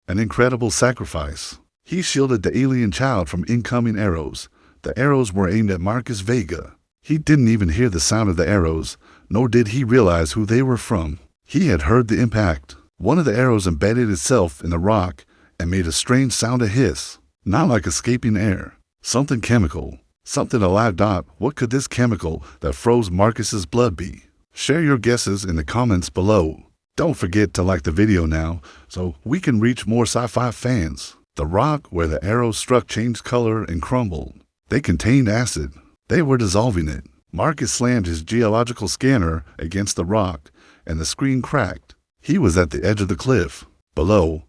An incredible sacrifice. He shielded the alien child from incoming arrows. The arrows were aimed at Marcus Vega. He didn't even hear the sound of the arrows, nor did he realize who they were from. He had heard the impact. One of the arrows embedded itself in the rock and made a strange sound, a hiss. Not like escaping air. Something chemical. Something alive. What could this chemical that froze Marcus's blood be? Share your guesses in the comments below. Don't forget to like the video now so we can reach more sci-fi fans. The rock where the arrow struck changed color and crumbled. They contained acid. They were dissolving it. Marcus slammed his geological scanner against the rock and the screen cracked. He was at the edge of the cliff. Below,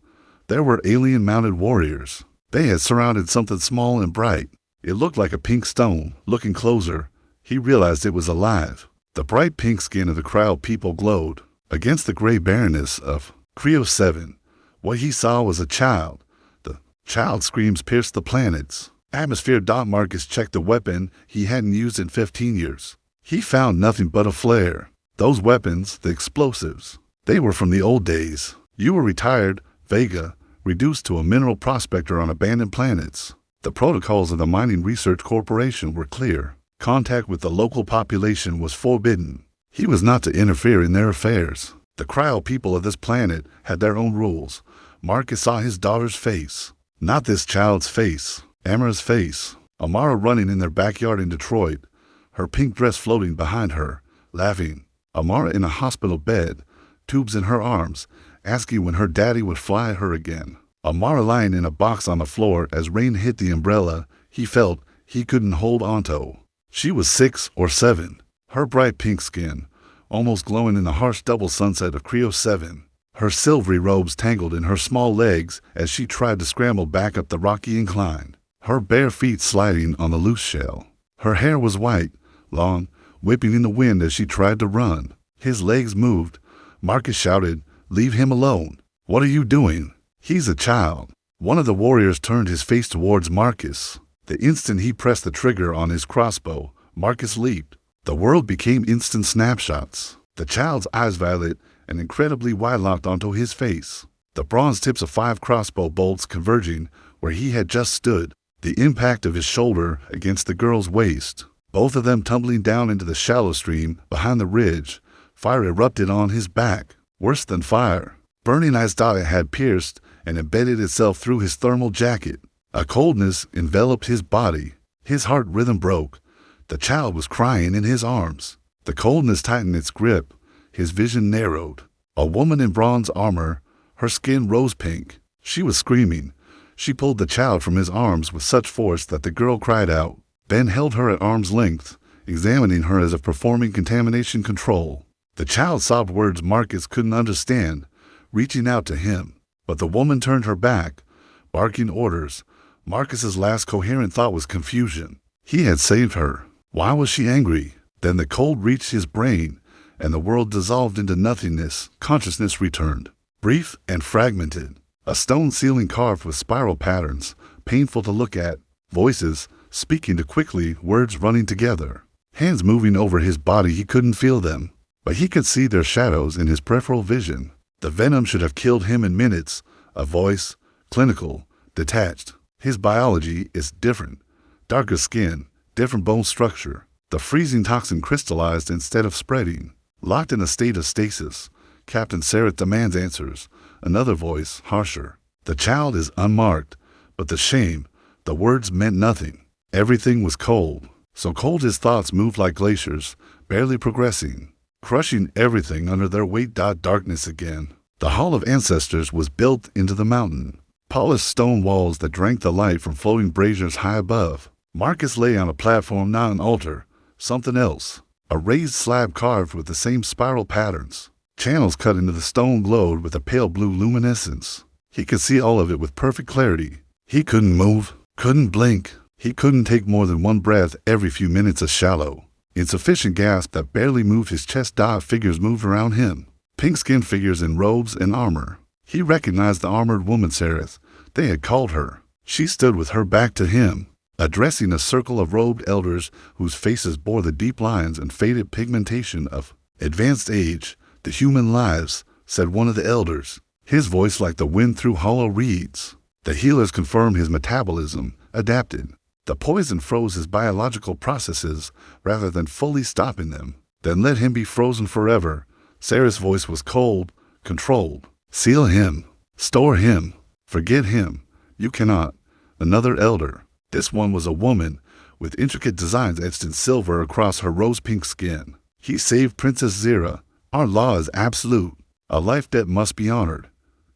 there were alien-mounted warriors. They had surrounded something small and bright. It looked like a pink stone. Looking closer, he realized it was alive. The bright pink skin of the cryo people glowed against the gray barrenness of Cryo 7. What he saw was a child. The child's screams pierced the planet's atmosphere. Marcus checked the weapon he hadn't used in 15 years. He found nothing but a flare. Those weapons, the explosives, they were from the old days. You were retired, Vega, reduced to a mineral prospector on abandoned planets. The protocols of the Mining Research Corporation were clear. Contact with the local population was forbidden. He was not to interfere in their affairs. The cryo people of this planet had their own rules. Marcus saw his daughter's face. Not this child's face. Amara's face. Amara running in their backyard in Detroit, her pink dress floating behind her, laughing. Amara in a hospital bed, tubes in her arms, asking when her daddy would fly her again. Amara lying in a box on the floor as rain hit the umbrella he felt he couldn't hold onto. She was 6 or 7. Her bright pink skin, almost glowing in the harsh double sunset of Cryo 7. Her silvery robes tangled in her small legs as she tried to scramble back up the rocky incline. Her bare feet sliding on the loose shell. Her hair was white, long, whipping in the wind as she tried to run. His legs moved. Marcus shouted, "Leave him alone. What are you doing? He's a child." One of the warriors turned his face towards Marcus. The instant he pressed the trigger on his crossbow, Marcus leaped. The world became instant snapshots. The child's eyes violet and incredibly wide locked onto his face. The bronze tips of 5 crossbow bolts converging where he had just stood. The impact of his shoulder against the girl's waist. Both of them tumbling down into the shallow stream behind the ridge. Fire erupted on his back. Worse than fire. Burning ice had pierced and embedded itself through his thermal jacket. A coldness enveloped his body. His heart rhythm broke. The child was crying in his arms. The coldness tightened its grip. His vision narrowed. A woman in bronze armor, her skin rose pink. She was screaming. She pulled the child from his arms with such force that the girl cried out, then held her at arm's length, examining her as if performing contamination control. The child sobbed words Marcus couldn't understand, reaching out to him. But the woman turned her back, barking orders. Marcus's last coherent thought was confusion. He had saved her. Why was she angry? Then the cold reached his brain, and the world dissolved into nothingness. Consciousness returned, brief and fragmented. A stone ceiling carved with spiral patterns, painful to look at. Voices, speaking too quickly, words running together. Hands moving over his body, he couldn't feel them, but he could see their shadows in his peripheral vision. The venom should have killed him in minutes. A voice, clinical, detached. His biology is different. Darker skin, different bone structure. The freezing toxin crystallized instead of spreading. Locked in a state of stasis. Captain Sarah demands answers. Another voice, harsher. The child is unmarked, but the shame, the words meant nothing. Everything was cold. So cold his thoughts moved like glaciers, barely progressing, crushing everything under their weight. Darkness again. The Hall of Ancestors was built into the mountain. Polished stone walls that drank the light from floating braziers high above. Marcus lay on a platform, not an altar, something else. A raised slab carved with the same spiral patterns. Channels cut into the stone glowed with a pale blue luminescence. He could see all of it with perfect clarity. He couldn't move, couldn't blink. He couldn't take more than one breath every few minutes. A shallow, insufficient gasp that barely moved his chest. Figures moved around him. Pink-skinned figures in robes and armor. He recognized the armored woman, Sarah. They had called her. She stood with her back to him, addressing a circle of robed elders whose faces bore the deep lines and faded pigmentation of advanced age. "The human lives," said one of the elders. his voice like the wind through hollow reeds. The healers confirmed his metabolism adapted. The poison froze his biological processes rather than fully stopping them. Then let him be frozen forever. Sarah's voice was cold, controlled. Seal him. Store him. Forget him. You cannot. Another elder. This one was a woman, with intricate designs etched in silver across her rose-pink skin. He saved Princess Zira. Our law is absolute. A life debt must be honored.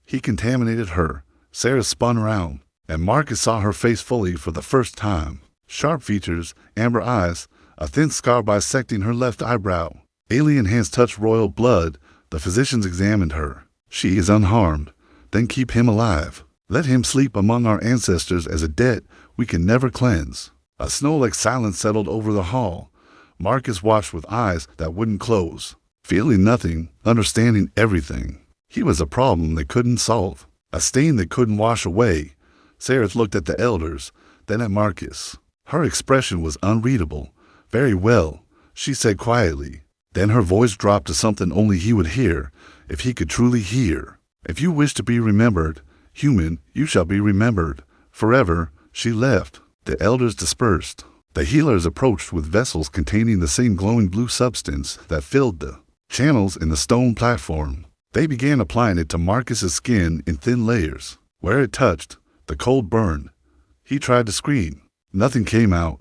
He contaminated her. Sarah spun around, and Marcus saw her face fully for the first time. Sharp features, amber eyes, a thin scar bisecting her left eyebrow. Alien hands touched royal blood. The physicians examined her. She is unharmed. Then keep him alive. Let him sleep among our ancestors as a debt we can never cleanse. A snow-like silence settled over the hall. Marcus watched with eyes that wouldn't close, feeling nothing, understanding everything. He was a problem they couldn't solve, a stain they couldn't wash away. Sarah looked at the elders, then at Marcus. Her expression was unreadable. Very well, she said quietly. Then her voice dropped to something only he would hear, if he could truly hear. If you wish to be remembered, human, you shall be remembered. Forever. She left. The elders dispersed. The healers approached with vessels containing the same glowing blue substance that filled the channels in the stone platform. They began applying it to Marcus's skin in thin layers. Where it touched, the cold burned. He tried to scream. Nothing came out.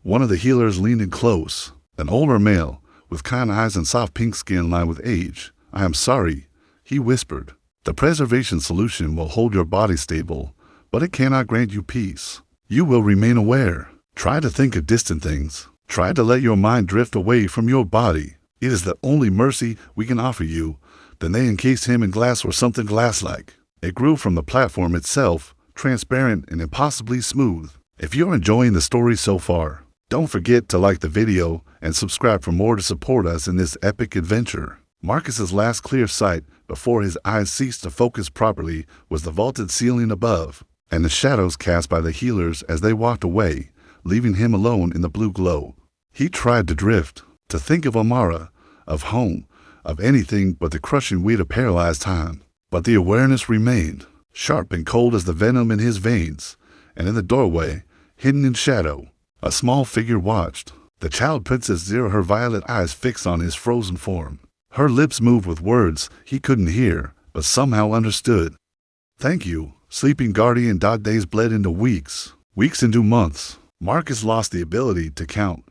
One of the healers leaned in close, an older male, with kind eyes and soft pink skin lined with age. I am sorry, he whispered. The preservation solution will hold your body stable, but it cannot grant you peace. You will remain aware. Try to think of distant things. Try to let your mind drift away from your body. It is the only mercy we can offer you. Then they encased him in glass or something glass-like. It grew from the platform itself, transparent and impossibly smooth. If you're enjoying the story so far, don't forget to like the video and subscribe for more to support us in this epic adventure. Marcus's last clear sight, before his eyes ceased to focus properly, was the vaulted ceiling above, and the shadows cast by the healers as they walked away, leaving him alone in the blue glow. He tried to drift, to think of Amara, of home, of anything but the crushing weight of paralyzed time. But the awareness remained, sharp and cold as the venom in his veins, and in the doorway, hidden in shadow, a small figure watched. The child Princess Zira, her violet eyes fixed on his frozen form. Her lips moved with words he couldn't hear, but somehow understood. Thank you, sleeping guardian. Days bled into weeks, weeks into months. Marcus lost the ability to count.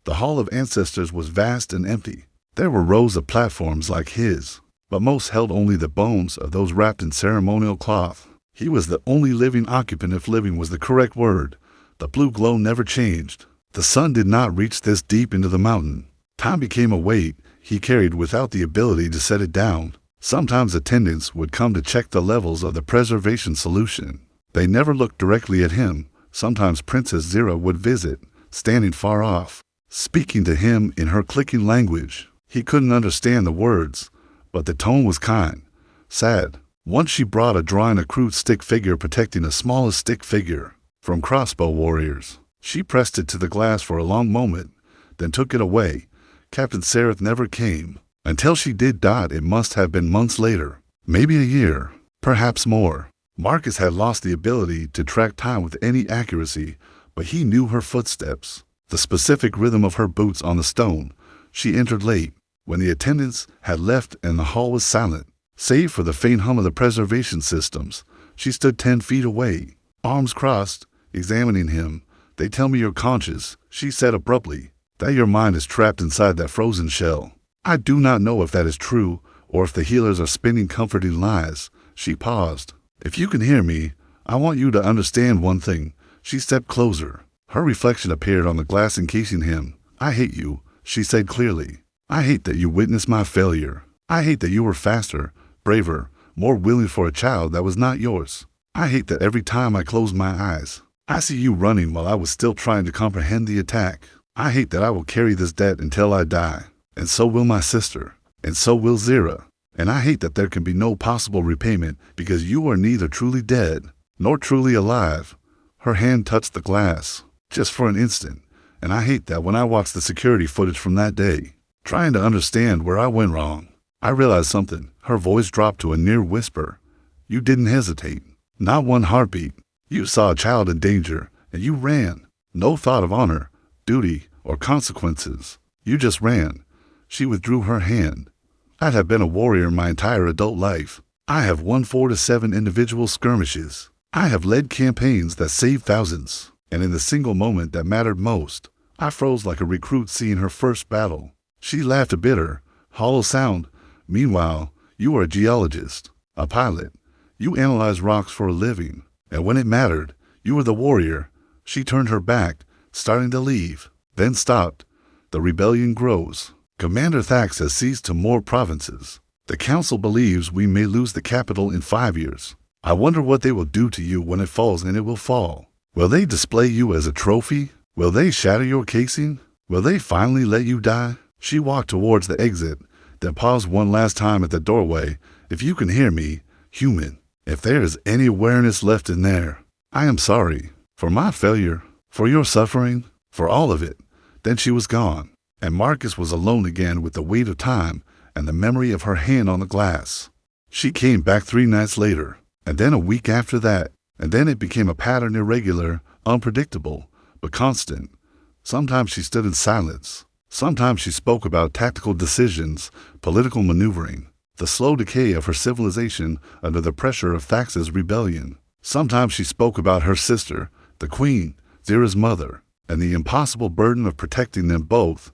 The Hall of Ancestors was vast and empty. There were rows of platforms like his, but most held only the bones of those wrapped in ceremonial cloth. He was the only living occupant, if living was the correct word. The blue glow never changed. The sun did not reach this deep into the mountain. Time became a weight he carried without the ability to set it down. Sometimes attendants would come to check the levels of the preservation solution. They never looked directly at him. Sometimes Princess Zira would visit, standing far off, speaking to him in her clicking language. He couldn't understand the words, but the tone was kind, sad. Once she brought a drawing, a crude stick figure protecting a smallest stick figure from crossbow warriors. She pressed it to the glass for a long moment, then took it away. Captain Sereth never came. Until she did. It must have been months later, maybe a year, perhaps more. Marcus had lost the ability to track time with any accuracy, but he knew her footsteps, the specific rhythm of her boots on the stone. She entered late, when the attendants had left and the hall was silent, save for the faint hum of the preservation systems. She stood 10 feet away, arms crossed, examining him. They tell me you're conscious, she said abruptly, that your mind is trapped inside that frozen shell. I do not know if that is true, or if the healers are spinning comforting lies. She paused. If you can hear me, I want you to understand one thing. She stepped closer. Her reflection appeared on the glass encasing him. I hate you, she said clearly. I hate that you witnessed my failure. I hate that you were faster, braver, more willing for a child that was not yours. I hate that every time I close my eyes, I see you running while I was still trying to comprehend the attack. I hate that I will carry this debt until I die, and so will my sister, and so will Zira. And I hate that there can be no possible repayment because you are neither truly dead nor truly alive. Her hand touched the glass, just for an instant, and I hate that when I watch the security footage from that day, trying to understand where I went wrong, I realized something. Her voice dropped to a near whisper. You didn't hesitate. Not one heartbeat. You saw a child in danger, and you ran. No thought of honor, duty, or consequences. You just ran. She withdrew her hand. I'd have been a warrior my entire adult life. I have won 4 to 7 individual skirmishes. I have led campaigns that saved thousands. And in the single moment that mattered most, I froze like a recruit seeing her first battle. She laughed a bitter, hollow sound. Meanwhile, you were a geologist, a pilot. You analyzed rocks for a living. And when it mattered, you were the warrior. She turned her back, starting to leave, then stopped. The rebellion grows. Commander Thax has seized to more provinces. The council believes we may lose the capital in 5 years. I wonder what they will do to you when it falls, and it will fall. Will they display you as a trophy? Will they shatter your casing? Will they finally let you die? She walked towards the exit, then paused one last time at the doorway. If you can hear me, human, if there is any awareness left in there, I am sorry. For my failure, for your suffering, for all of it. Then she was gone, and Marcus was alone again with the weight of time and the memory of her hand on the glass. She came back 3 nights later, and then a week after that, and then it became a pattern, irregular, unpredictable, but constant. Sometimes she stood in silence. Sometimes she spoke about tactical decisions, political maneuvering, the slow decay of her civilization under the pressure of Thax's rebellion. Sometimes she spoke about her sister, the Queen Zira's mother, and the impossible burden of protecting them both.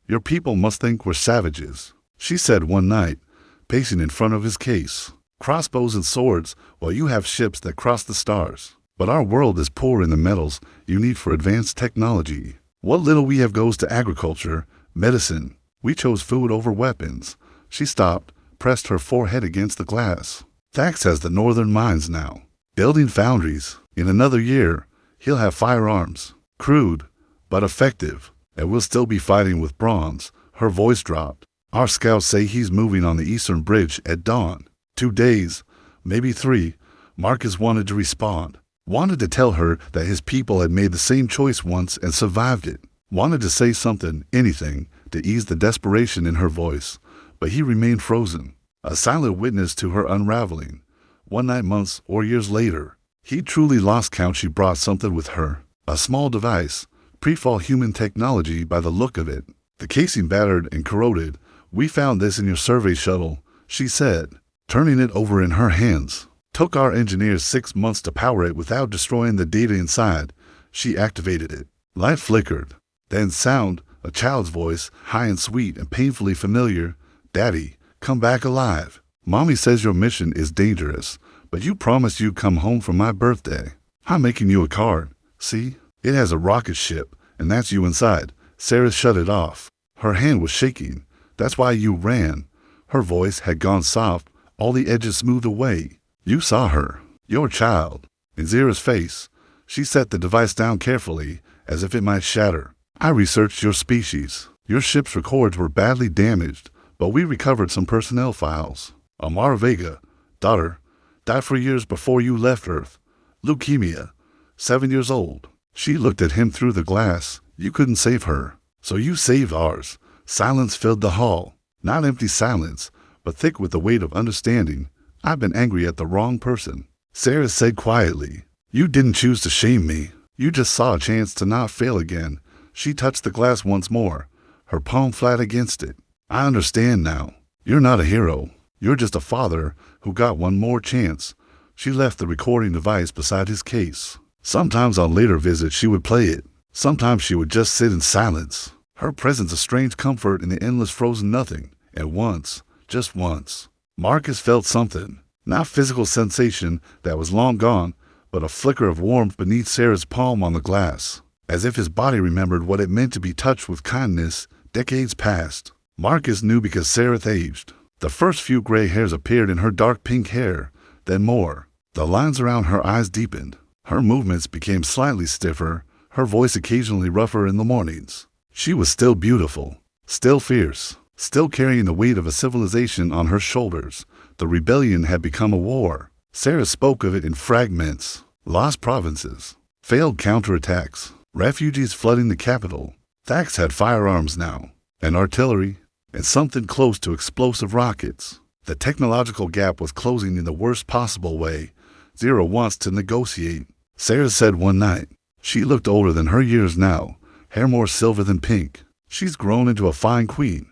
Your people must think we're savages, she said one night, pacing in front of his case. Crossbows and swords, while you have ships that cross the stars. But our world is poor in the metals you need for advanced technology. What little we have goes to agriculture, medicine. We chose food over weapons. She stopped, pressed her forehead against the glass. Thax has the northern mines now, building foundries. In another year, he'll have firearms. Crude, but effective. And we'll still be fighting with bronze. Her voice dropped. Our scouts say he's moving on the eastern bridge at dawn. 2 days, maybe 3. Marcus wanted to respond. Wanted to tell her that his people had made the same choice once and survived it. Wanted to say something, anything, to ease the desperation in her voice. But he remained frozen, a silent witness to her unraveling. One night, months or years later, he truly lost count. She brought something with her. A small device, pre-fall human technology by the look of it. The casing battered and corroded. We found this in your survey shuttle, she said, turning it over in her hands. Took our engineers 6 months to power it without destroying the data inside. She activated it. Light flickered. Then sound, a child's voice, high and sweet and painfully familiar. Daddy, come back alive. Mommy says your mission is dangerous, but you promised you'd come home for my birthday. I'm making you a card. See? It has a rocket ship, and that's you inside. Sarah shut it off. Her hand was shaking. That's why you ran. Her voice had gone soft, all the edges smoothed away. You saw her, your child, in Zira's face. She set the device down carefully, as if it might shatter. I researched your species. Your ship's records were badly damaged, but we recovered some personnel files. Amara Vega, daughter, died 4 years before you left Earth. Leukemia, 7 years old. She looked at him through the glass. You couldn't save her, so you saved ours. Silence filled the hall. Not empty silence, but thick with the weight of understanding. I've been angry at the wrong person. Sarah said quietly, you didn't choose to shame me. You just saw a chance to not fail again. She touched the glass once more, her palm flat against it. I understand now. You're not a hero. You're just a father who got one more chance. She left the recording device beside his case. Sometimes on later visits she would play it. Sometimes she would just sit in silence. Her presence a strange comfort in the endless frozen nothing. And once, just once, Marcus felt something. Not physical sensation that was long gone, but a flicker of warmth beneath Sarah's palm on the glass. As if his body remembered what it meant to be touched with kindness decades past. Marcus knew because Sarah aged. The first few gray hairs appeared in her dark pink hair, then more. The lines around her eyes deepened. Her movements became slightly stiffer, her voice occasionally rougher in the mornings. She was still beautiful, still fierce, still carrying the weight of a civilization on her shoulders. The rebellion had become a war. Sarah spoke of it in fragments. Lost provinces, failed counterattacks, refugees flooding the capital. Thax had firearms now, and artillery, and something close to explosive rockets. The technological gap was closing in the worst possible way. Zira wants to negotiate, Sarah said one night. She looked older than her years now, hair more silver than pink. She's grown into a fine queen,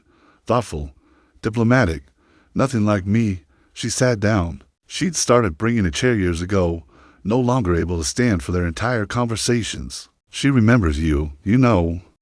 thoughtful, diplomatic, nothing like me. She sat down. She'd started bringing a chair years ago, no longer able to stand for their entire conversations. She remembers you,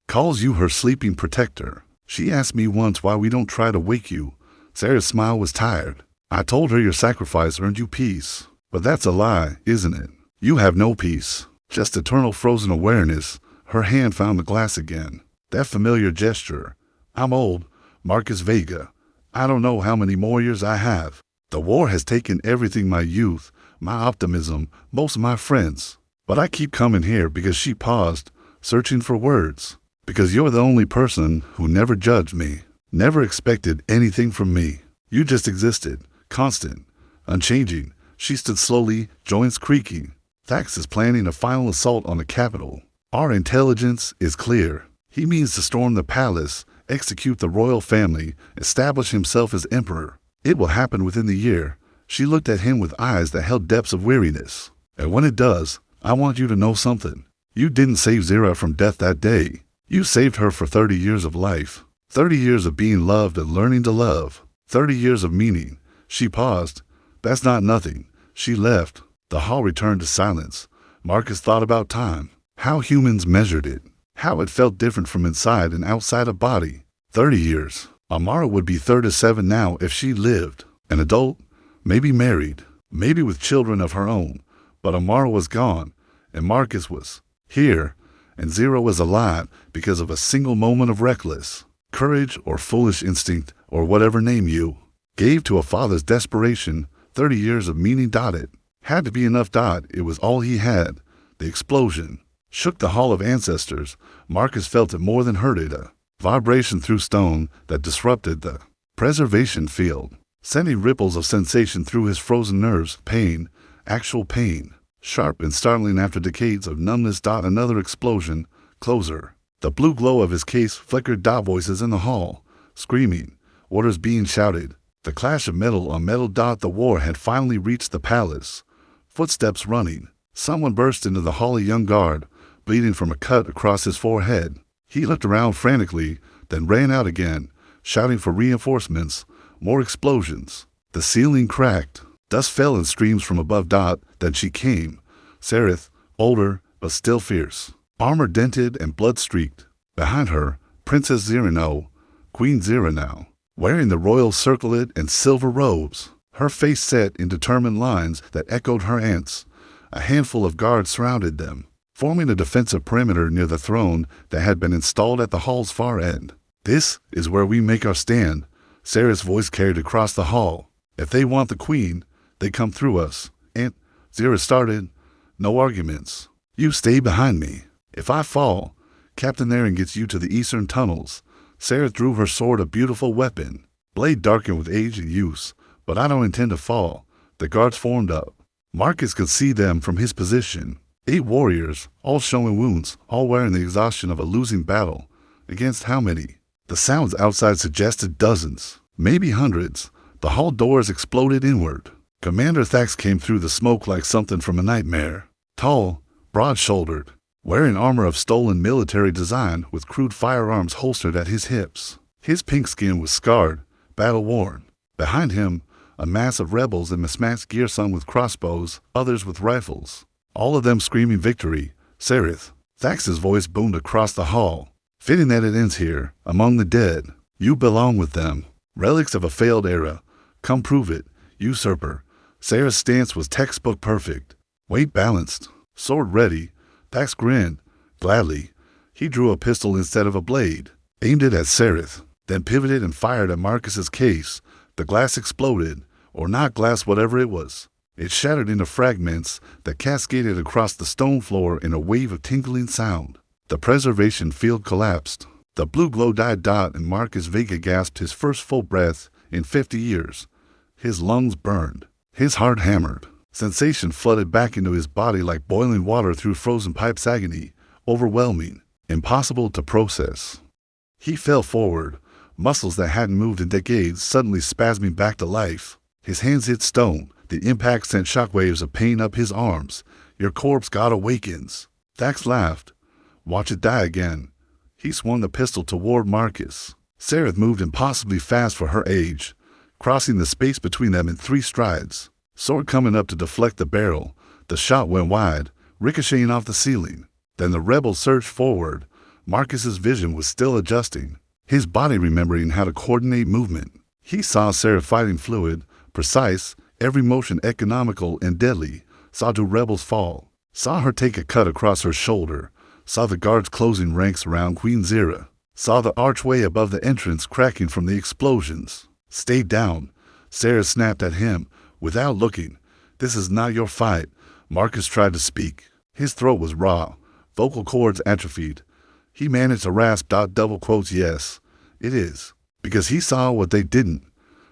calls you her sleeping protector. She asked me once why we don't try to wake you. Sarah's smile was tired. I told her your sacrifice earned you peace. But that's a lie, isn't it? You have no peace, just eternal frozen awareness. Her hand found the glass again. That familiar gesture. I'm old, Marcus Vega. I don't know how many more years I have. The war has taken everything, my youth, my optimism, most of my friends. But I keep coming here because she paused, searching for words. Because you're the only person who never judged me, never expected anything from me. You just existed, constant, unchanging. She stood slowly, joints creaking. Thax is planning a final assault on the capital. Our intelligence is clear. He means to storm the palace, execute the royal family, establish himself as emperor. It will happen within the year. She looked at him with eyes that held depths of weariness. And when it does, I want you to know something. You didn't save Zira from death that day. You saved her for 30 years of life. 30 years of being loved and learning to love. 30 years of meaning. She paused. That's not nothing. She left. The hall returned to silence. Marcus thought about time. How humans measured it. How it felt different from inside and outside a body. 30 years. Amara would be 37 now if she lived. An adult, maybe married, maybe with children of her own. But Amara was gone, and Marcus was here, and Zira was alive because of a single moment of reckless courage or foolish instinct or whatever name you gave to a father's desperation. 30 years of meaning. It had to be enough. It was all he had. The explosion shook the hall of ancestors. Marcus felt it more than heard it. A vibration through stone that disrupted the preservation field, sending ripples of sensation through his frozen nerves. Pain, actual pain, sharp and startling after decades of numbness. Another explosion, closer. The blue glow of his case flickered. Voices in the hall, screaming, orders being shouted. The clash of metal on metal. The war had finally reached the palace. Footsteps running. Someone burst into the hall, a young guard, bleeding from a cut across his forehead. He looked around frantically, then ran out again, shouting for reinforcements. More explosions. The ceiling cracked. Dust fell in streams from above. Then she came. Sereth, older, but still fierce. Armor dented and blood-streaked. Behind her, Princess Zira, Queen Zira now, wearing the royal circlet and silver robes. Her face set in determined lines that echoed her aunt's. A handful of guards surrounded them, forming a defensive perimeter near the throne that had been installed at the hall's far end. This is where we make our stand, Sarah's voice carried across the hall. If they want the queen, they come through us. Aunt Zira started. No arguments. You stay behind me. If I fall, Captain Aaron gets you to the eastern tunnels. Sarah drew her sword, a beautiful weapon, blade darkened with age and use. But I don't intend to fall. The guards formed up. Marcus could see them from his position. 8 warriors, all showing wounds, all wearing the exhaustion of a losing battle. Against how many? The sounds outside suggested dozens, maybe hundreds. The hall doors exploded inward. Commander Thax came through the smoke like something from a nightmare. Tall, broad-shouldered, wearing armor of stolen military design with crude firearms holstered at his hips. His pink skin was scarred, battle-worn. Behind him, a mass of rebels in mismatched gear, some with crossbows, others with rifles. All of them screaming victory. Sereth. Thax's voice boomed across the hall. Fitting that it ends here, among the dead. You belong with them. Relics of a failed era. Come prove it, usurper. Sarah's stance was textbook perfect. Weight balanced. Sword ready. Thax grinned. Gladly. He drew a pistol instead of a blade. Aimed it at Sereth. Then pivoted and fired at Marcus's case. The glass exploded. Or not glass, whatever it was. It shattered into fragments that cascaded across the stone floor in a wave of tinkling sound. The preservation field collapsed. The blue glow died. And Marcus Vega gasped his first full breath in 50 years. His lungs burned. His heart hammered. Sensation flooded back into his body like boiling water through frozen pipes. Agony, overwhelming, impossible to process. He fell forward, muscles that hadn't moved in decades suddenly spasming back to life. His hands hit stone. The impact sent shockwaves of pain up his arms. Your corpse god awakens. Thax laughed. Watch it die again. He swung the pistol toward Marcus. Sareth moved impossibly fast for her age, crossing the space between them in 3 strides. Sword coming up to deflect the barrel. The shot went wide, ricocheting off the ceiling. Then the rebels surged forward. Marcus's vision was still adjusting, his body remembering how to coordinate movement. He saw Sareth fighting fluid, precise, every motion economical and deadly, saw 2 rebels fall, saw her take a cut across her shoulder, saw the guards closing ranks around Queen Zira, saw the archway above the entrance cracking from the explosions. Stay down, Sareth snapped at him, without looking. This is not your fight. Marcus tried to speak. His throat was raw, vocal cords atrophied. He managed to rasp double quotes, yes, it is, because he saw what they didn't.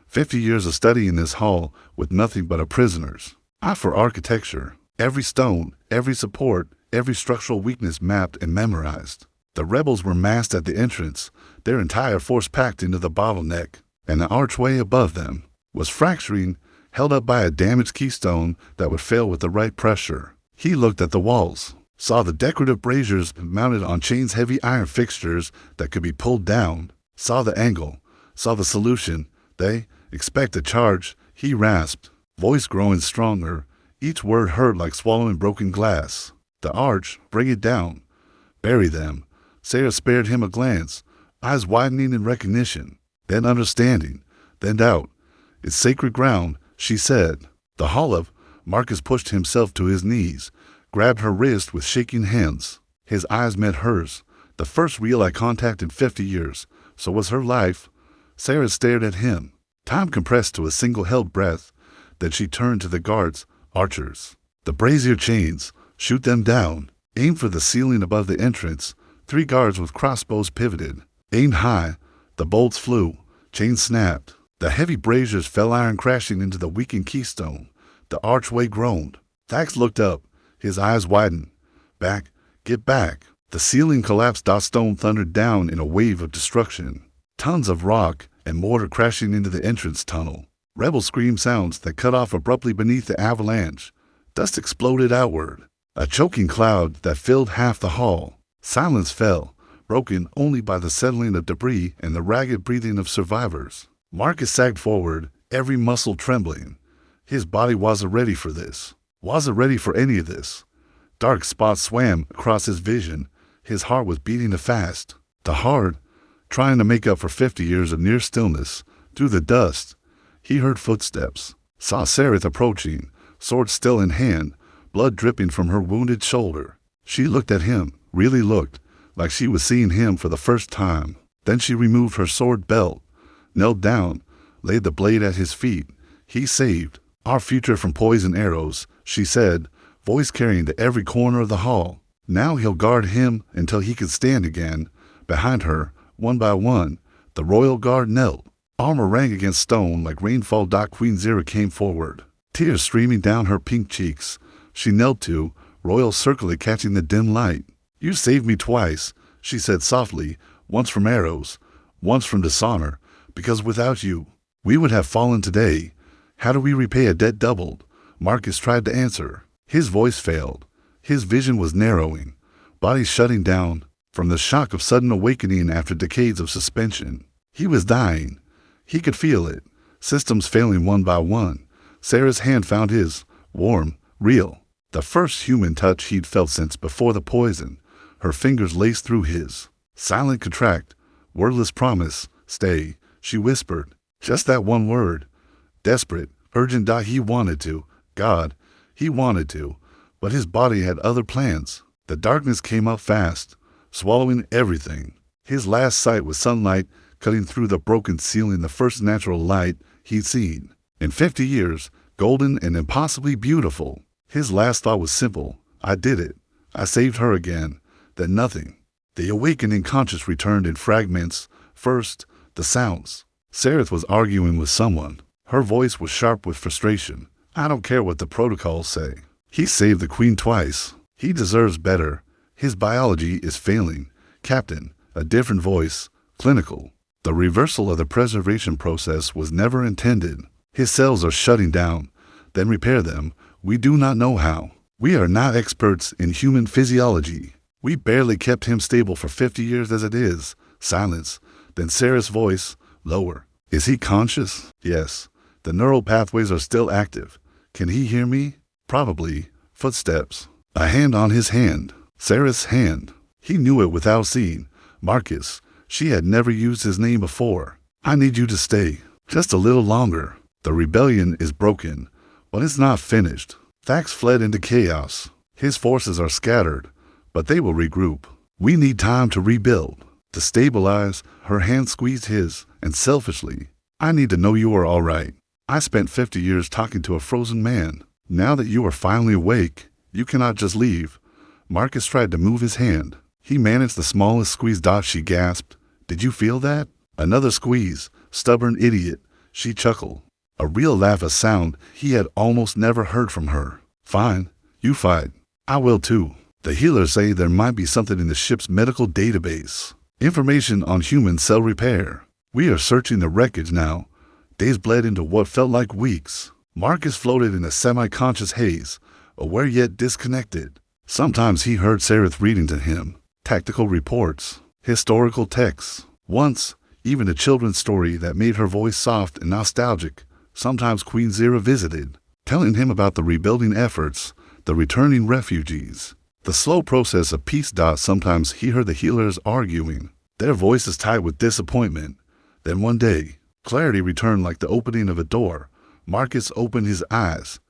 50 years of study in this hall with nothing but a prisoner's eye for architecture. Every stone, every support, every structural weakness mapped and memorized. The rebels were massed at the entrance, their entire force packed into the bottleneck, and the archway above them was fracturing, held up by a damaged keystone that would fail with the right pressure. He looked at the walls, saw the decorative braziers mounted on chains, heavy iron fixtures that could be pulled down, saw the angle, saw the solution. They expect a charge, he rasped, voice growing stronger, each word heard like swallowing broken glass. The arch, bring it down, bury them. Sarah spared him a glance, eyes widening in recognition, then understanding, then doubt. It's sacred ground, she said. The Hollow. Marcus pushed himself to his knees, grabbed her wrist with shaking hands. His eyes met hers, the first real eye contact in 50 years. So was her life. Sarah stared at him. Time compressed to a single held breath. Then she turned to the guards, archers. The brazier chains, shoot them down. Aim for the ceiling above the entrance. 3 guards with crossbows pivoted. Aimed high. The bolts flew. Chains snapped. The heavy braziers fell iron crashing into the weakened keystone. The archway groaned. Thax looked up. His eyes widened. Back. Get back. The ceiling collapsed. Stone thundered down in a wave of destruction. Tons of rock and mortar crashing into the entrance tunnel. Rebel scream sounds that cut off abruptly beneath the avalanche. Dust exploded outward. A choking cloud that filled half the hall. Silence fell, broken only by the settling of debris and the ragged breathing of survivors. Marcus sagged forward, every muscle trembling. His body wasn't ready for this. Wasn't ready for any of this. Dark spots swam across his vision. His heart was beating fast. The heart, trying to make up for 50 years of near stillness. Through the dust, he heard footsteps. Saw Sareth approaching, sword still in hand, blood dripping from her wounded shoulder. She looked at him, really looked, like she was seeing him for the first time. Then she removed her sword belt, knelt down, laid the blade at his feet. He saved our future from poison arrows, she said, voice carrying to every corner of the hall. Now he'll guard him until he can stand again. Behind her, one by one, the royal guard knelt. Armor rang against stone like rainfall. Queen Zira came forward, tears streaming down her pink cheeks. She knelt too, royal circlet catching the dim light. You saved me twice, she said softly, once from arrows, once from dishonor, because without you, we would have fallen today. How do we repay a debt doubled? Marcus tried to answer. His voice failed. His vision was narrowing, body shutting down from the shock of sudden awakening after decades of suspension. He was dying. He could feel it, systems failing one by one. Sarah's hand found his, warm, real, the first human touch he'd felt since before the poison. Her fingers laced through his. Silent contract, wordless promise, stay, she whispered. Just that one word. Desperate, urgent. He wanted to. God, he wanted to. But his body had other plans. The darkness came up fast, swallowing everything. His last sight was sunlight cutting through the broken ceiling, the first natural light he'd seen in 50 years, golden and impossibly beautiful. His last thought was simple. I did it. I saved her again. Then nothing. The awakening conscious returned in fragments. First, the sounds. Sareth was arguing with someone. Her voice was sharp with frustration. I don't care what the protocols say. He saved the queen twice. He deserves better. His biology is failing. Captain, a different voice, clinical. The reversal of the preservation process was never intended. His cells are shutting down. Then repair them. We do not know how. We are not experts in human physiology. We barely kept him stable for 50 years as it is. Silence. Then Sarah's voice, lower. Is he conscious? Yes. The neural pathways are still active. Can he hear me? Probably. Footsteps. A hand on his hand. Sarah's hand. He knew it without seeing. Marcus. She had never used his name before. I need you to stay. Just a little longer. The rebellion is broken, but it's not finished. Thax fled into chaos. His forces are scattered, but they will regroup. We need time to rebuild. To stabilize, her hand squeezed his, and selfishly, I need to know you are all right. I spent 50 years talking to a frozen man. Now that you are finally awake, you cannot just leave. Marcus tried to move his hand. He managed the smallest squeeze. She gasped. Did you feel that? Another squeeze. Stubborn idiot. She chuckled. A real laugh, a sound he had almost never heard from her. Fine. You fight. I will too. The healers say there might be something in the ship's medical database. Information on human cell repair. We are searching the wreckage now. Days bled into what felt like weeks. Marcus floated in a semi-conscious haze, aware yet disconnected. Sometimes he heard Sareth reading to him. Tactical reports. Historical texts. Once, even a children's story that made her voice soft and nostalgic. Sometimes Queen Zira visited, telling him about the rebuilding efforts, the returning refugees, the slow process of peace. Sometimes he heard the healers arguing, their voices tied with disappointment. Then one day, clarity returned like the opening of a door. Marcus opened his eyes.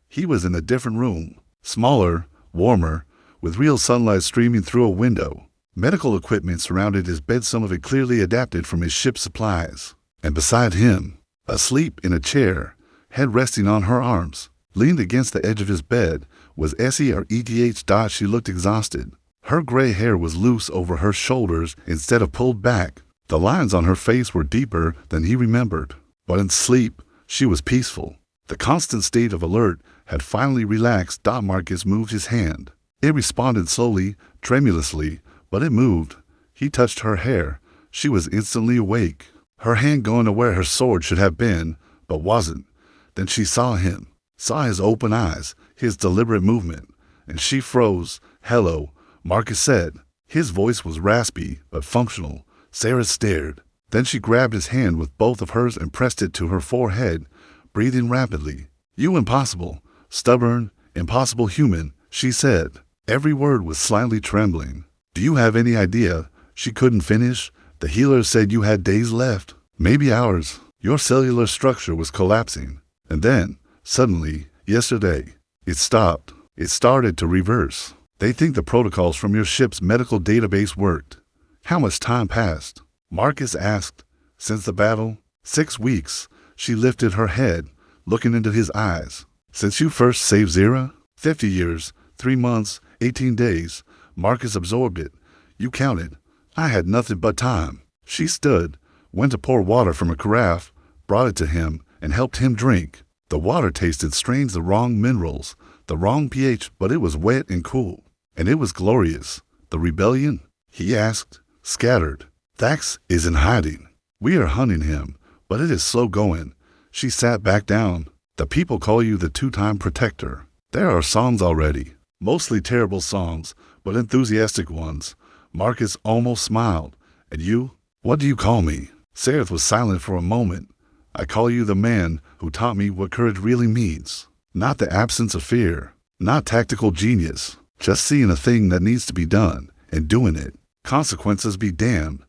He was in a different room, smaller, warmer, with real sunlight streaming through a window. Medical equipment surrounded his bed, some of it clearly adapted from his ship's supplies. And beside him, asleep in a chair, head resting on her arms, leaned against the edge of his bed, was Sereth. She looked exhausted. Her gray hair was loose over her shoulders instead of pulled back. The lines on her face were deeper than he remembered. But in sleep, she was peaceful. The constant state of alert had finally relaxed. Marcus moved his hand. It responded slowly, tremulously, but it moved. He touched her hair. She was instantly awake. Her hand going to where her sword should have been, but wasn't. Then she saw him, saw his open eyes, his deliberate movement, and she froze. Hello, Marcus said. His voice was raspy, but functional. Sarah stared. Then she grabbed his hand with both of hers and pressed it to her forehead, breathing rapidly. You impossible, stubborn, impossible human, she said. Every word was slightly trembling. Do you have any idea? She couldn't finish. The healer said you had days left, maybe hours. Your cellular structure was collapsing. And then, suddenly, yesterday, it stopped. It started to reverse. They think the protocols from your ship's medical database worked. How much time passed? Marcus asked. Since the battle? 6 weeks. She lifted her head, looking into his eyes. Since you first saved Zira? 50 years, 3 months, 18 days. Marcus absorbed it. You counted. I had nothing but time. She stood, went to pour water from a carafe, brought it to him, and helped him drink. The water tasted strange, the wrong minerals, the wrong pH, but it was wet and cool. And it was glorious. The rebellion? He asked, scattered. Thax is in hiding. We are hunting him, but it is slow going. She sat back down. The people call you the 2-time protector. There are songs already. Mostly terrible songs, but enthusiastic ones. Marcus almost smiled. And you? What do you call me? Sareth was silent for a moment. I call you the man who taught me what courage really means. Not the absence of fear. Not tactical genius. Just seeing a thing that needs to be done and doing it. Consequences be damned.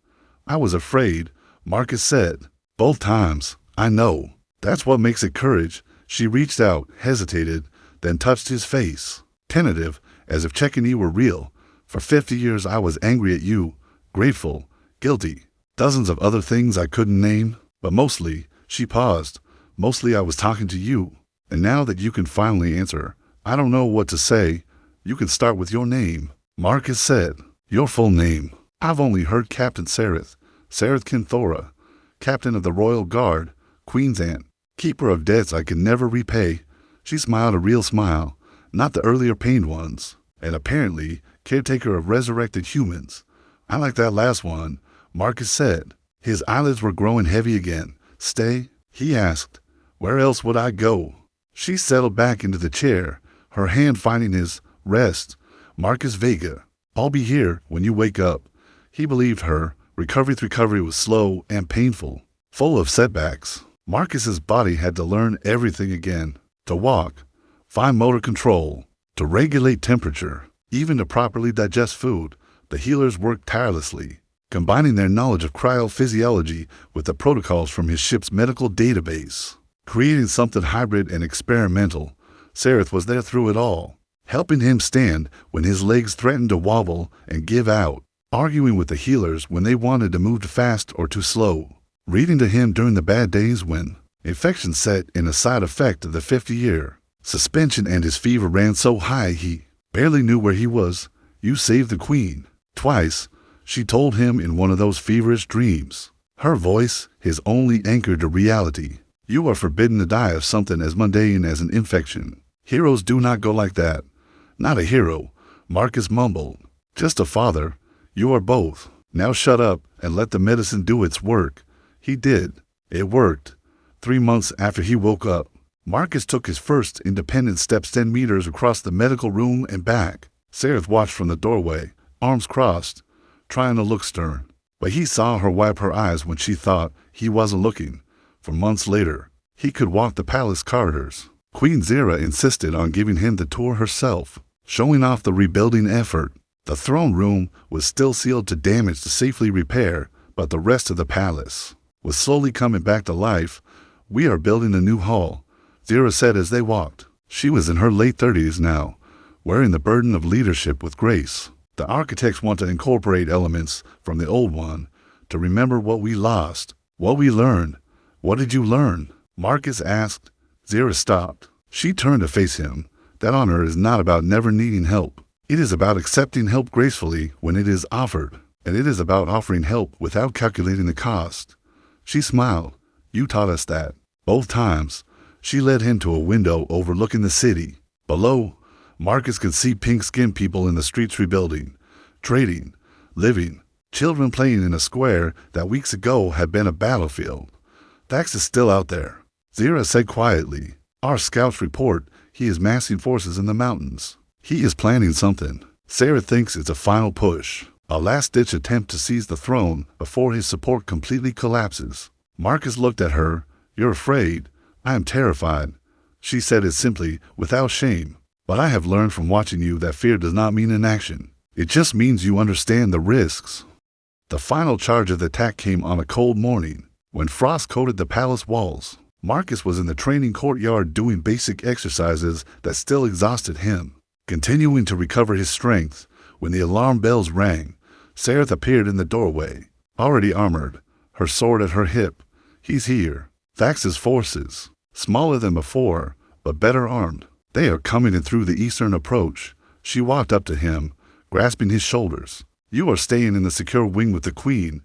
I was afraid, Marcus said. Both times. I know. That's what makes it courage. She reached out, hesitated, then touched his face. Tentative, as if checking you were real. For 50 years I was angry at you, grateful, guilty. Dozens of other things I couldn't name, but mostly, she paused, mostly I was talking to you. And now that you can finally answer, I don't know what to say. You can start with your name. Marcus said, your full name. I've only heard Captain Sareth, Sareth Kinthora, Captain of the Royal Guard, Queen's Aunt, keeper of debts I can never repay. She smiled a real smile, not the earlier pained ones. And apparently, caretaker of resurrected humans. I like that last one, Marcus said. His eyelids were growing heavy again. "Stay?" he asked. "Where else would I go?" She settled back into the chair, her hand finding his. "Rest. Marcus Vega. I'll be here when you wake up." He believed her. Recovery was slow and painful, full of setbacks. Marcus's body had to learn everything again. To walk, find motor control, to regulate temperature, even to properly digest food. The healers worked tirelessly, combining their knowledge of cryophysiology with the protocols from his ship's medical database, creating something hybrid and experimental. Sareth was there through it all, helping him stand when his legs threatened to wobble and give out, arguing with the healers when they wanted to move too fast or too slow, reading to him during the bad days when infection set in, a side effect of the 50-year suspension, and his fever ran so high he barely knew where he was. "You saved the Queen. Twice," she told him in one of those feverish dreams, her voice his only anchor to reality. "You are forbidden to die of something as mundane as an infection. Heroes do not go like that." "Not a hero," Marcus mumbled. "Just a father. You are both. Now shut up and let the medicine do its work." He did. It worked. 3 months after he woke up, Marcus took his first independent steps 10 meters across the medical room and back. Sareth watched from the doorway, arms crossed, trying to look stern. But he saw her wipe her eyes when she thought he wasn't looking. For months later, he could walk the palace corridors. Queen Zira insisted on giving him the tour herself, showing off the rebuilding effort. The throne room was still sealed to damage to safely repair, but the rest of the palace was slowly coming back to life. "We are building a new hall," Zira said as they walked. She was in her late 30s now, wearing the burden of leadership with grace. "The architects want to incorporate elements from the old one, to remember what we lost, what we learned." "What did you learn?" Marcus asked. Zira stopped. She turned to face him. "That honor is not about never needing help. It is about accepting help gracefully when it is offered, and it is about offering help without calculating the cost." She smiled. "You taught us that." Both times, she led him to a window overlooking the city. Below, Marcus could see pink-skinned people in the streets rebuilding, trading, living, children playing in a square that weeks ago had been a battlefield. "Thax is still out there," Zira said quietly. "Our scouts report he is massing forces in the mountains. He is planning something. Sarah thinks it's a final push, a last-ditch attempt to seize the throne before his support completely collapses." Marcus looked at her. "You're afraid." "I am terrified," she said it simply, without shame. "But I have learned from watching you that fear does not mean inaction. It just means you understand the risks." The final charge of the attack came on a cold morning, when frost coated the palace walls. Marcus was in the training courtyard doing basic exercises that still exhausted him, continuing to recover his strength. When the alarm bells rang, Sareth appeared in the doorway, already armored, her sword at her hip. "He's here. Thax's forces, smaller than before, but better armed. They are coming in through the eastern approach." She walked up to him, grasping his shoulders. "You are staying in the secure wing with the Queen.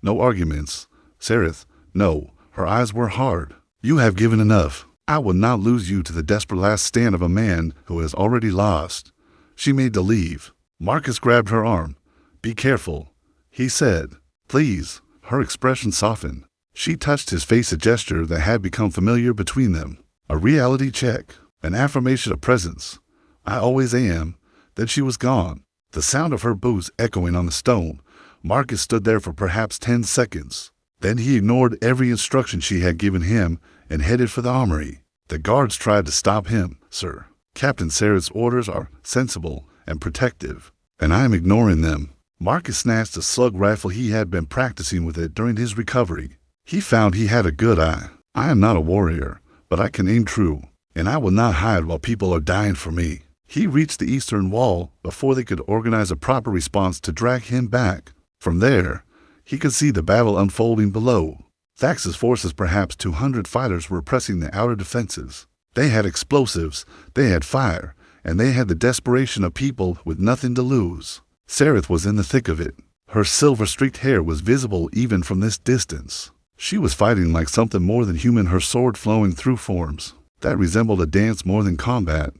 No arguments." "Sareth, no." Her eyes were hard. "You have given enough. I will not lose you to the desperate last stand of a man who has already lost." She made to leave. Marcus grabbed her arm. "Be careful," he said. "Please." Her expression softened. She touched his face, a gesture that had become familiar between them. A reality check, an affirmation of presence. "I always am." Then she was gone, the sound of her boots echoing on the stone. Marcus stood there for perhaps 10 seconds. Then he ignored every instruction she had given him and headed for the armory. The guards tried to stop him. "Sir, Captain Sarah's orders are sensible and protective, and I am ignoring them." Marcus snatched a slug rifle. He had been practicing with it during his recovery. He found he had a good eye. "I am not a warrior, but I can aim true, and I will not hide while people are dying for me." He reached the eastern wall before they could organize a proper response to drag him back. From there, he could see the battle unfolding below. Thax's forces, perhaps 200 fighters, were pressing the outer defenses. They had explosives, they had fire, and they had the desperation of people with nothing to lose. Sareth was in the thick of it. Her silver-streaked hair was visible even from this distance. She was fighting like something more than human, her sword flowing through forms that resembled a dance more than combat.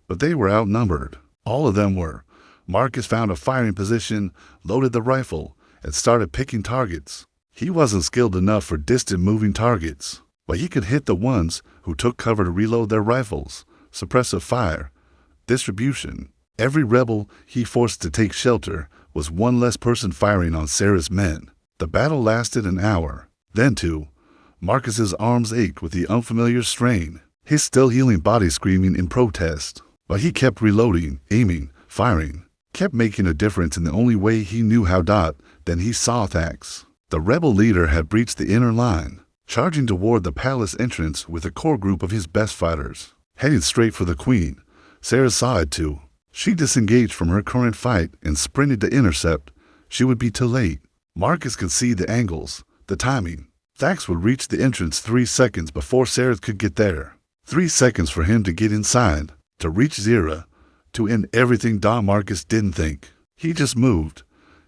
But they were outnumbered. All of them were. Marcus found a firing position, loaded the rifle, and started picking targets. He wasn't skilled enough for distant moving targets, but he could hit the ones who took cover to reload their rifles, suppressive fire, distribution. Every rebel he forced to take shelter was one less person firing on Sarah's men. The battle lasted an hour, then two. Marcus's arms ached with the unfamiliar strain, his still healing body screaming in protest. But he kept reloading, aiming, firing, kept making a difference in the only way he knew how. Then he saw Thax. The rebel leader had breached the inner line, charging toward the palace entrance with a core group of his best fighters, heading straight for the queen. Sarah saw it too. She disengaged from her current fight and sprinted to intercept. She would be too late. Marcus could see the angles, the timing. Thax would reach the entrance 3 seconds before Sarah could get there. 3 seconds for him to get inside, to reach Zira, to end everything. Marcus didn't think. He just moved.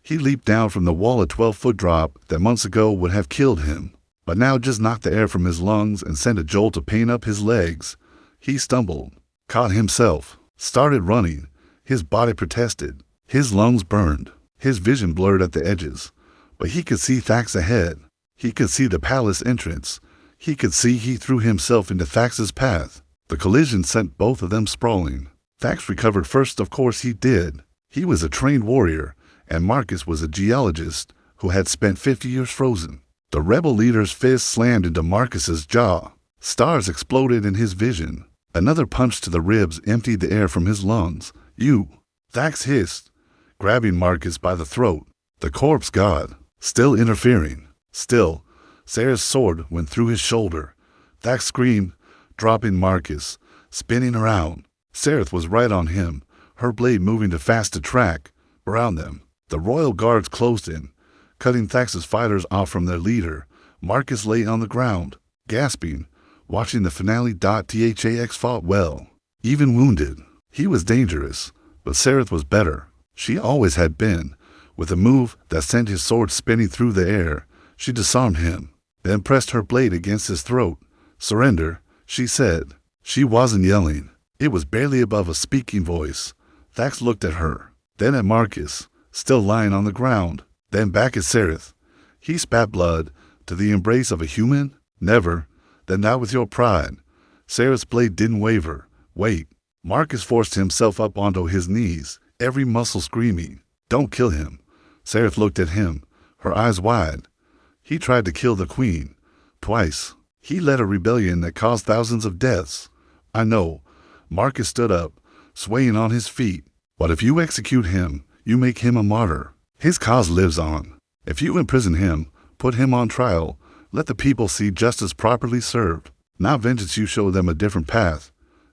He leaped down from the wall, a 12-foot drop that months ago would have killed him, but now just knocked the air from his lungs and sent a jolt of pain up his legs. He stumbled, caught himself, started running. His body protested. His lungs burned. His vision blurred at the edges, but he could see Thax ahead. He could see the palace entrance. He could see he threw himself into Thax's path. The collision sent both of them sprawling. Thax recovered first, of course he did. He was a trained warrior, and Marcus was a geologist who had spent 50 years frozen. The rebel leader's fist slammed into Marcus's jaw. Stars exploded in his vision. Another punch to the ribs emptied the air from his lungs. "You!" Thax hissed, grabbing Marcus by the throat. The corpse god, still interfering. Still, Sarah's sword went through his shoulder. Thax screamed, dropping Marcus, spinning around. Sarah was right on him, her blade moving too fast to track. Around them, the royal guards closed in, cutting Thax's fighters off from their leader. Marcus lay on the ground, gasping, watching the finale. Thax fought well, even wounded. He was dangerous, but Sarah was better. She always had been. With a move that sent his sword spinning through the air, she disarmed him, then pressed her blade against his throat. "Surrender," she said. She wasn't yelling. It was barely above a speaking voice. Thax looked at her, then at Marcus, still lying on the ground, then back at Sarah. He spat blood. To the embrace of a human? Never. Then not with your pride. Sarah's blade didn't waver. Wait. Marcus forced himself up onto his knees, every muscle screaming. "Don't kill him." Sarah looked at him, her eyes wide. He tried to kill the queen. Twice. He led a rebellion that caused thousands of deaths. "I know." Marcus stood up, swaying on his feet. "But if you execute him, you make him a martyr. His cause lives on. If you imprison him, put him on trial, let the people see justice properly served, not vengeance. You show them a different path.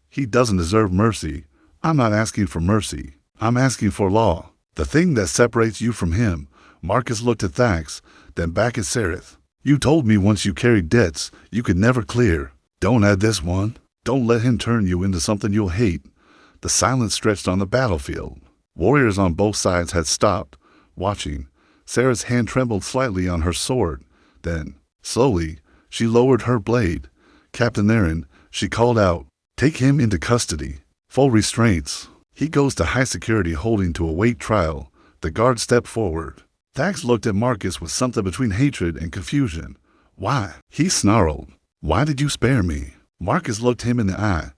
He doesn't deserve mercy. I'm not asking for mercy. I'm asking for law. The thing that separates you from him." Marcus looked at Thax, then back at Sarah. "You told me once you carried debts you could never clear. Don't add this one. Don't let him turn you into something you'll hate." The silence stretched on the battlefield. Warriors on both sides had stopped, watching. Sarah's hand trembled slightly on her sword. Then, slowly, she lowered her blade. "Captain Aaron," she called out, "take him into custody. Full restraints. He goes to high security holding to await trial." The guard stepped forward. Thax looked at Marcus with something between hatred and confusion. "Why?" He snarled. "Why did you spare me?" Marcus looked him in the eye.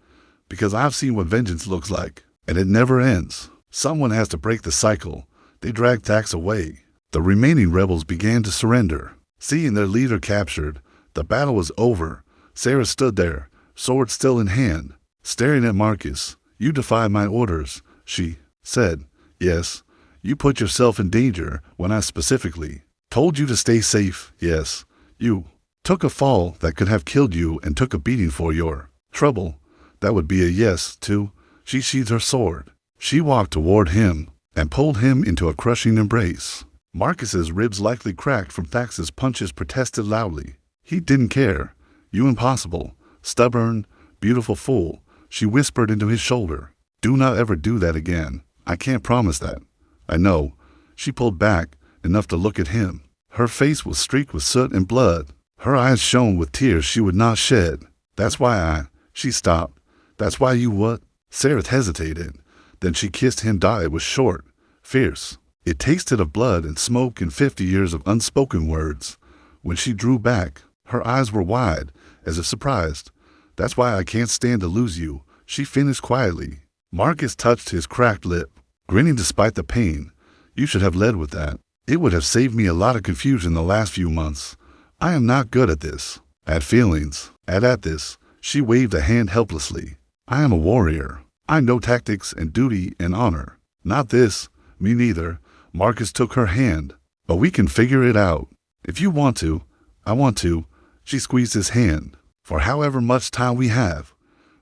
"Because I've seen what vengeance looks like, and it never ends. Someone has to break the cycle." They dragged Thax away. The remaining rebels began to surrender. Seeing their leader captured, the battle was over. Sarah stood there, sword still in hand, staring at Marcus. "You defy my orders," she said. "Yes. You put yourself in danger when I specifically told you to stay safe. Yes. You took a fall that could have killed you and took a beating for your trouble. That would be a yes, too." She sheathed her sword. She walked toward him and pulled him into a crushing embrace. Marcus's ribs likely cracked from Thax's punches protested loudly. He didn't care. "You impossible, stubborn, beautiful fool," she whispered into his shoulder. "Do not ever do that again. I can't promise that." "I know." She pulled back, enough to look at him. Her face was streaked with soot and blood. Her eyes shone with tears she would not shed. "That's why She stopped. "That's why you what?" Sarah hesitated. Then she kissed him. It was short, fierce. It tasted of blood and smoke and 50 years of unspoken words. When she drew back, her eyes were wide, as if surprised. "That's why I can't stand to lose you," she finished quietly. Marcus touched his cracked lip, grinning despite the pain. "You should have led with that. It would have saved me a lot of confusion the last few months. I am not good at this. At feelings. At this." She waved a hand helplessly. "I am a warrior. I know tactics and duty and honor. Not this." "Me neither." Marcus took her hand. "But we can figure it out. If you want to." "I want to." She squeezed his hand. "For however much time we have."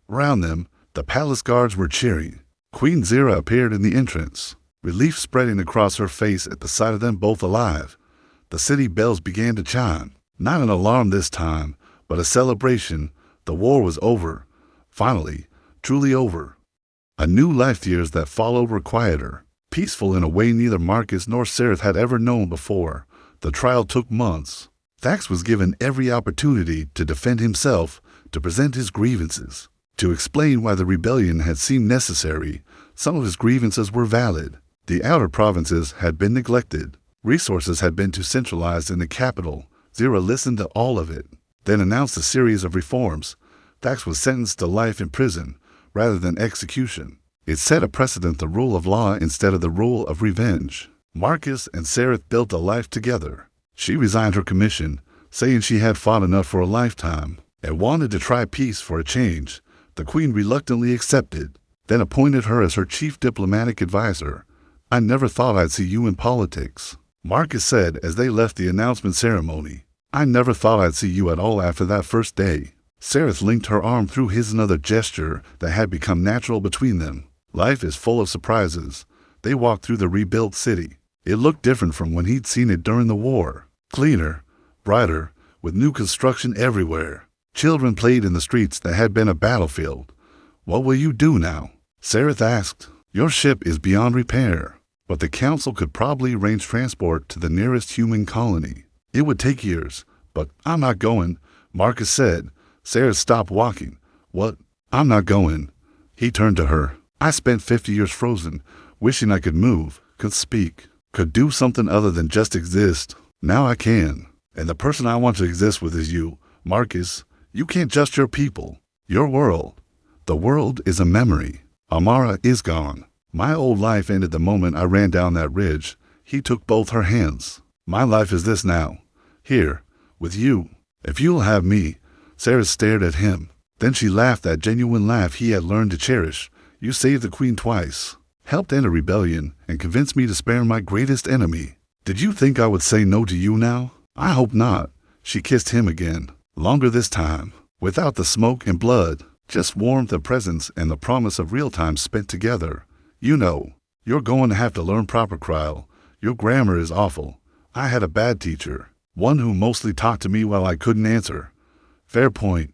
Around them, the palace guards were cheering. Queen Zira appeared in the entrance, relief spreading across her face at the sight of them both alive. The city bells began to chime. Not an alarm this time, but a celebration. The war was over. Finally, truly over. A new life. Years that followed were quieter, peaceful in a way neither Marcus nor Sareth had ever known before. The trial took months. Thax was given every opportunity to defend himself, to present his grievances, to explain why the rebellion had seemed necessary. Some of his grievances were valid. The outer provinces had been neglected. Resources had been too centralized in the capital. Zira listened to all of it, then announced a series of reforms. Thax was sentenced to life in prison, rather than execution. It set a precedent, the rule of law instead of the rule of revenge. Marcus and Sareth built a life together. She resigned her commission, saying she had fought enough for a lifetime, and wanted to try peace for a change. The queen reluctantly accepted, then appointed her as her chief diplomatic advisor. "I never thought I'd see you in politics," Marcus said as they left the announcement ceremony. "I never thought I'd see you at all after that first day." Sareth linked her arm through his, another gesture that had become natural between them. Life is full of surprises. They walked through the rebuilt city. It looked different from when he'd seen it during the war. Cleaner, brighter, with new construction everywhere. Children played in the streets that had been a battlefield. "What will you do now?" Sareth asked. "Your ship is beyond repair, but the council could probably arrange transport to the nearest human colony. It would take years, but I'm not going," Marcus said. Sareth stopped walking. "What?" "I'm not going." He turned to her. "I spent 50 years frozen, wishing I could move, could speak, could do something other than just exist. Now I can. And the person I want to exist with is you, Marcus. You can't just your people, your world. The world is a memory. Amara is gone. My old life ended the moment I ran down that ridge." He took both her hands. "My life is this now. Here, with you. If you'll have me." Sarah stared at him. Then she laughed, that genuine laugh he had learned to cherish. "You saved the queen twice, helped end a rebellion, and convinced me to spare my greatest enemy. Did you think I would say no to you now? I hope not." She kissed him again. Longer this time, without the smoke and blood, just warmth of presence and the promise of real time spent together. "You know, you're going to have to learn proper cryo. Your grammar is awful. I had a bad teacher, one who mostly talked to me while I couldn't answer." "Fair point."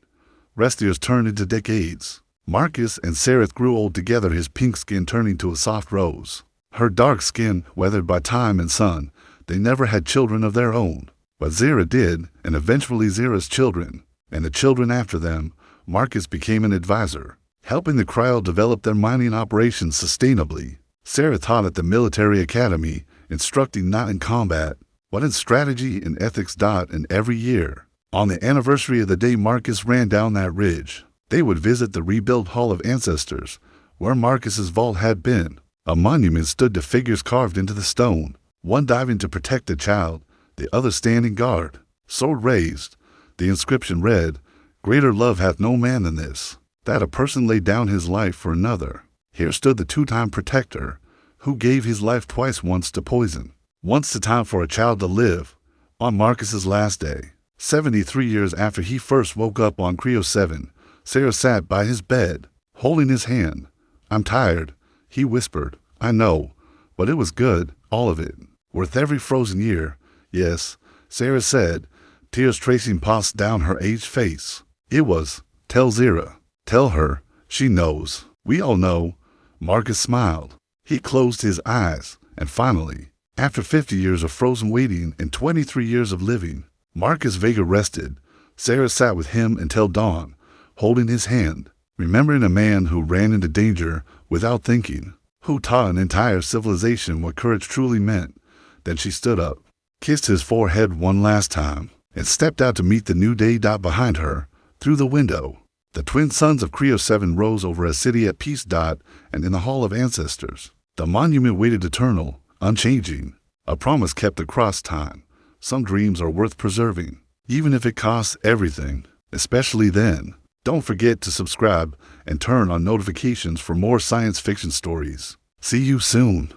Rest years turned into decades. Marcus and Sareth grew old together, his pink skin turning to a soft rose, her dark skin weathered by time and sun. They never had children of their own, but Zira did, and eventually Zira's children, and the children after them. Marcus became an advisor, helping the cryo develop their mining operations sustainably. Sarah taught at the military academy, instructing not in combat, but in strategy and ethics. And every year, on the anniversary of the day Marcus ran down that ridge, they would visit the rebuilt Hall of Ancestors, where Marcus's vault had been. A monument stood to figures carved into the stone, one diving to protect a child, the other standing guard, sword raised. The inscription read, "Greater love hath no man than this, that a person lay down his life for another." Here stood the two-time protector, who gave his life twice, once to poison, once to time for a child to live. On Marcus's last day, 73 years after he first woke up on Cryo 7, Sarah sat by his bed, holding his hand. "I'm tired," he whispered. "I know, but it was good, all of it. Worth every frozen year." "Yes," Sarah said, tears tracing paths down her aged face. "It was. Tell Zira. Tell her. She knows. We all know." Marcus smiled. He closed his eyes, and finally, after 50 years of frozen waiting and 23 years of living, Marcus Vega rested. Sarah sat with him until dawn, holding his hand, remembering a man who ran into danger without thinking, who taught an entire civilization what courage truly meant. Then she stood up, kissed his forehead one last time, and stepped out to meet the new day. Behind her, through the window, the twin suns of Creo 7 rose over a city at peace. And in the Hall of Ancestors, the monument waited eternal, unchanging, a promise kept across time. Some dreams are worth preserving, even if it costs everything, especially then. Don't forget to subscribe and turn on notifications for more science fiction stories. See you soon.